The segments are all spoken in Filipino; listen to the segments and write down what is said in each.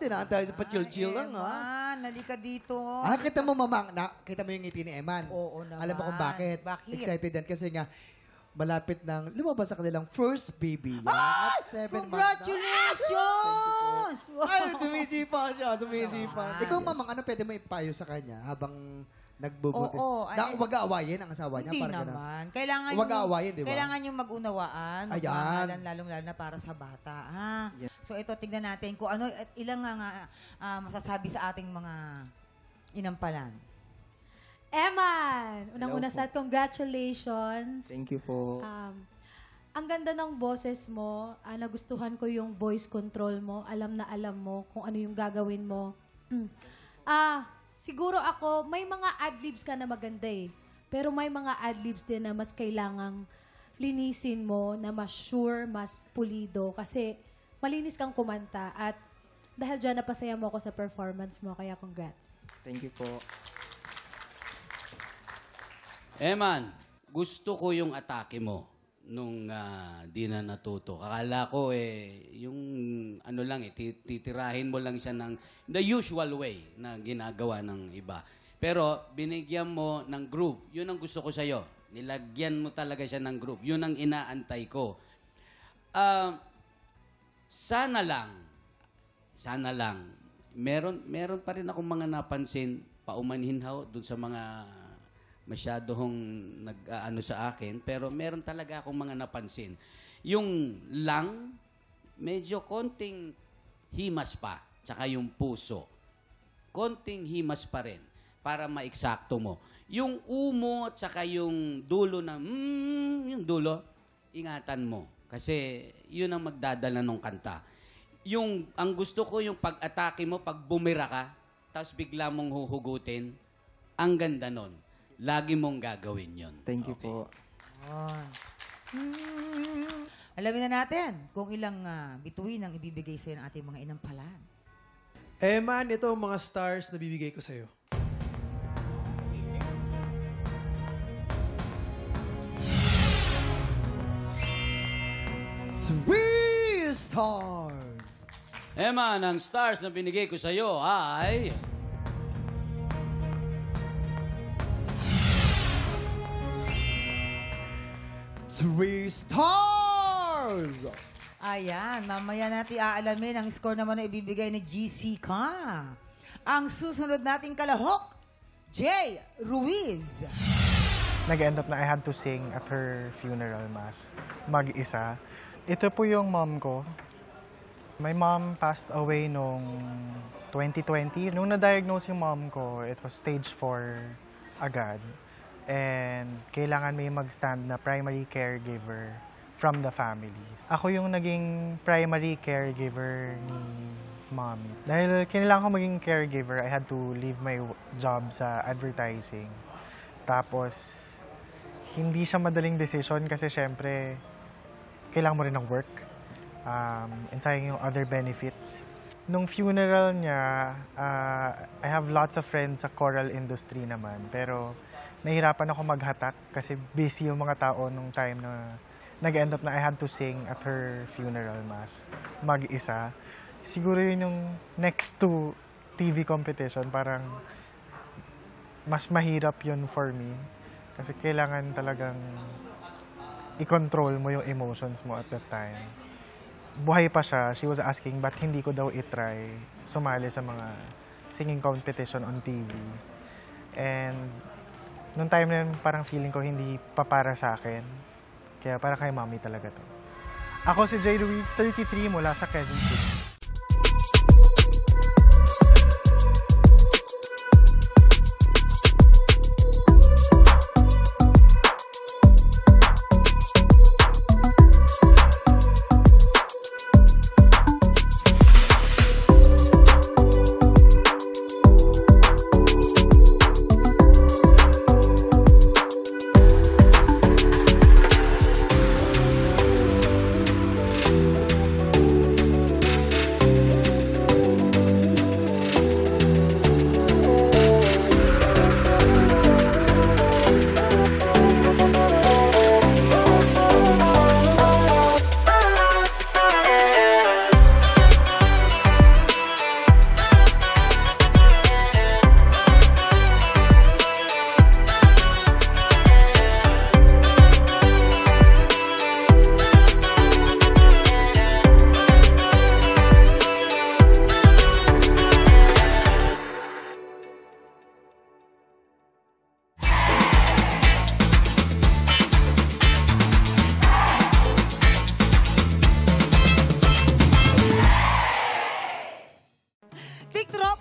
dinaan tayo sa pa-chill-chill lang, ha? Eman, nalika dito. Kita mo, mamang, kita mo yung ngiti ni Eman. Oo naman. Alam mo kung bakit? Bakit? Excited yan kasi nga, malapit nang lumabas sa kanilang first baby. Yan. At 7 months na. Congratulations! Ay, sumisipa siya. Sumisipa. Naman. Ikaw, mamang, ano pwede mo ipayo sa kanya habang nagbubutis? Oo, Huwag aawayin ang asawa niya. Hindi parang naman. Kailangan Huwag aawayin, di ba? Kailangan yung mag-unawaan. Ayan. Magmahalan, lalong-lalo na para sa bata. Ha? Yes. So ito, tignan natin kung ano, at ilang nga masasabi sa ating mga inampalan. Eman! Unang-una Hello sa congratulations. Thank you po. Ang ganda ng boses mo. Nagustuhan ko yung voice control mo. Alam na alam mo kung ano yung gagawin mo. Siguro ako, may mga adlibs ka na maganda eh. Pero may mga adlibs din na mas kailangang linisin mo, na mas sure, mas pulido. Kasi malinis kang kumanta. At dahil dyan, napasaya mo ako sa performance mo. Kaya congrats. Thank you po. Eman, gusto ko yung atake mo nung di na natuto. Akala ko yung ano lang titirahin mo lang siya ng the usual way na ginagawa ng iba. Pero binigyan mo ng groove. Yun ang gusto ko sa'yo. Nilagyan mo talaga siya ng groove. Yun ang inaantay ko. Sana lang, meron pa rin akong mga napansin, paumanhin ho, dun sa mga masyadong nag-ano sa akin, pero meron talaga akong mga napansin. Yung lang, medyo konting himas pa, tsaka yung puso. Konting himas pa rin, para maeksakto mo. Yung umo, tsaka yung dulo na, yung dulo, ingatan mo. Kasi yun ang magdadala ng kanta. Ang gusto ko, yung pag-atake mo, pag bumira ka, tapos bigla mong huhugutin, ang ganda nun. Lagi mong gagawin yon. Thank you po. Alamin na natin kung ilang bituin ang ibibigay sa'yo ng ating mga inampalan. Eman, ito ang mga stars na bibigay ko sa'yo. Three stars! Eman, ang stars na binigay ko sa'yo ay... Three stars! Ayan, mamaya natin aalamin ang score naman na ibibigay ni GC ka. Ang susunod nating kalahok, Jay Ruiz. Nag-end up na I had to sing at her funeral mass. Mag-isa. Ito po yung mom ko. My mom passed away noong 2020. Nung na-diagnose yung mom ko, it was stage 4 agad. And kailangan may mag-stand na primary caregiver from the family. Ako yung naging primary caregiver ni mommy. Dahil kailangan ko maging caregiver, I had to leave my job sa advertising. Tapos, hindi siya madaling decision kasi syempre, kailangan mo rin ng work. And sayang yung other benefits. Nung funeral niya, I have lots of friends sa choral industry naman. Pero nahirapan ako maghatak kasi busy yung mga tao nung time na nag-end up na I had to sing at her funeral mass. Mag-isa. Siguro yun yung next to TV competition. Parang mas mahirap yun for me. Kasi kailangan talagang i-control mo yung emotions mo at that time. Buhay pa siya, she was asking ba't hindi ko daw i-try sumali sa mga singing competition on TV. And nung time na yun, parang feeling ko hindi pa para sa akin. Kaya para kay mommy talaga to. Ako si Jay Ruiz, 33 mula sa Quezon City.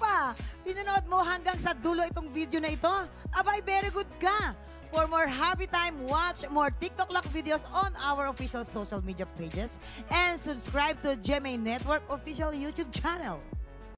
pa, pinanood mo hanggang sa dulo itong video na ito, abay, very good ka. For more happy time, watch more TikTok Lock videos on our official social media pages and subscribe to GMA Network official YouTube channel.